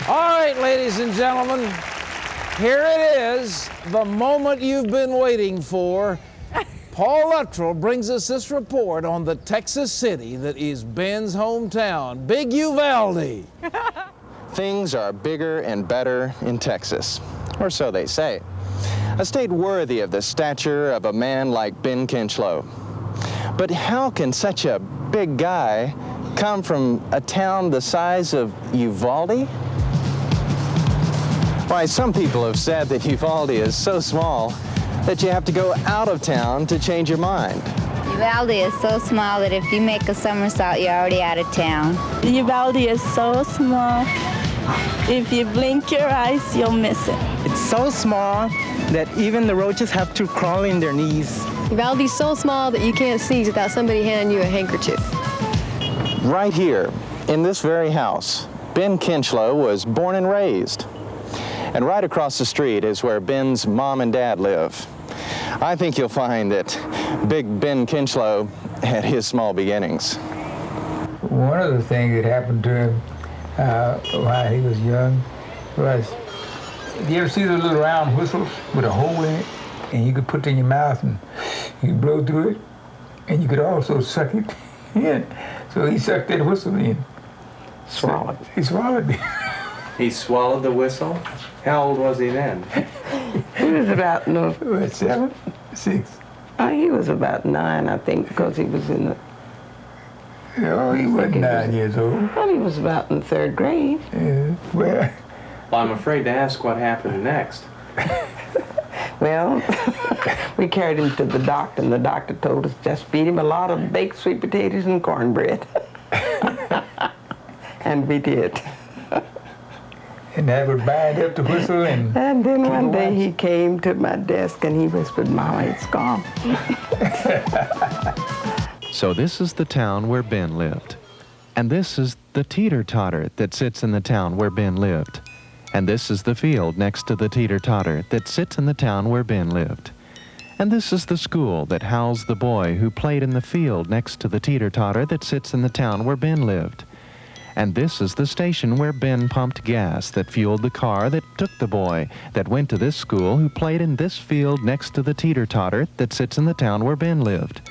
All right, ladies and gentlemen, here it is, the moment you've been waiting for. Paul Luttrell brings us this report on the Texas city that is Ben's hometown, Big Uvalde. Things are bigger and better in Texas, or so they say. A state worthy of the stature of a man like Ben Kinchlow. But how can such a big guy come from a town the size of Uvalde? Why, some people have said that Uvalde is so small that you have to go out of town to change your mind. Uvalde is so small that if you make a somersault, you're already out of town. Uvalde is so small. If you blink your eyes, you'll miss it. It's so small that even the roaches have to crawl in their knees. Uvalde's so small that you can't sneeze without somebody handing you a handkerchief. Right here, in this very house, Ben Kinchlow was born and raised. And right across the street is where Ben's mom and dad live. I think you'll find that Big Ben Kinchlow had his small beginnings. One of the things that happened to him while he was young was, you ever see those little round whistles with a hole in it? And you could put it in your mouth and you could blow through it. And you could also suck it in. So he sucked that whistle in. Swallowed. He swallowed it. He swallowed the whistle? How old was he then? He was about, no. What, 7, 6? He was about 9, I think, because he was in the... Oh, he wasn't 9 years old. Well, he was about in the 3rd grade. Yeah, well... Well, I'm afraid to ask what happened next. Well, we carried him to the doctor, and the doctor told us just feed him a lot of baked sweet potatoes and cornbread. And we did. And that would bind up the whistle and... And then one day he came to my desk and he whispered, "Mama, it's gone." So this is the town where Ben lived. And this is the teeter-totter that sits in the town where Ben lived. And this is the field next to the teeter-totter that sits in the town where Ben lived. And this is the school that housed the boy who played in the field next to the teeter-totter that sits in the town where Ben lived. And this is the station where Ben pumped gas that fueled the car that took the boy that went to this school who played in this field next to the teeter-totter that sits in the town where Ben lived.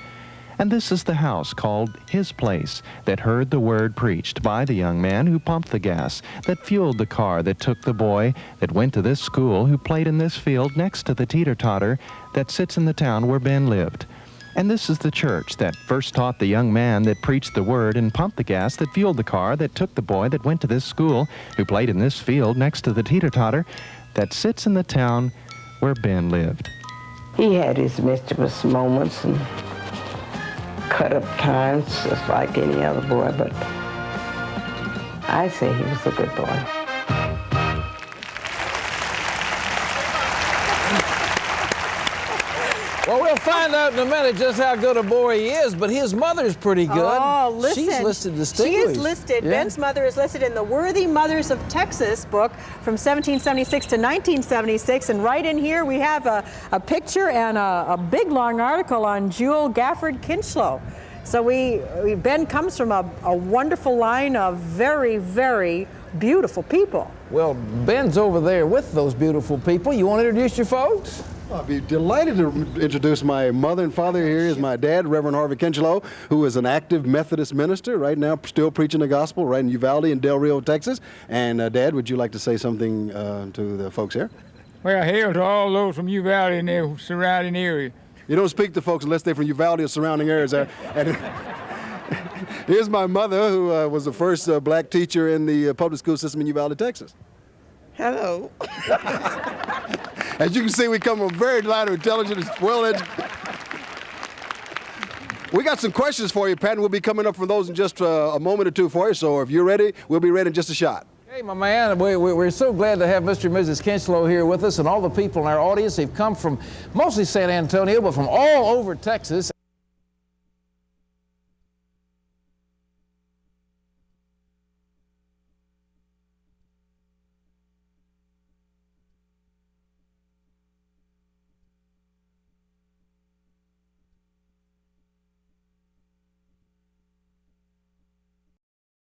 And this is the house called his place that heard the word preached by the young man who pumped the gas that fueled the car that took the boy that went to this school who played in this field next to the teeter-totter that sits in the town where Ben lived. And this is the church that first taught the young man that preached the word and pumped the gas that fueled the car that took the boy that went to this school who played in this field next to the teeter-totter that sits in the town where Ben lived. He had his mischievous moments and cut-up times just like any other boy, but I say he was a good boy. Well, we'll find out in a minute just how good a boy he is, but his mother's pretty good. Oh, listen. She's listed distinguished. She is listed. Yeah. Ben's mother is listed in the Worthy Mothers of Texas book from 1776 to 1976. And right in here we have a picture and a big long article on Jewel Gafford Kinchlow. So Ben comes from a wonderful line of very, very beautiful people. Well, Ben's over there with those beautiful people. You want to introduce your folks? I'll be delighted to introduce my mother and father. Here is my dad, Reverend Harvey Kinchlow, who is an active Methodist minister right now, still preaching the gospel right in Uvalde in Del Rio, Texas. And Dad, would you like to say something to the folks here? Well, hail to all those from Uvalde and their surrounding area. You don't speak to folks unless they're from Uvalde or surrounding areas. And here's my mother, who was the first black teacher in the public school system in Uvalde, Texas. Hello. As you can see, we come from very light, intelligent, well-educated. We got some questions for you, Pat, and we'll be coming up for those in just a moment or two for you. So if you're ready, we'll be ready in just a shot. Hey, my man, we're so glad to have Mr. and Mrs. Kinchlow here with us, and all the people in our audience. They've come from mostly San Antonio, but from all over Texas.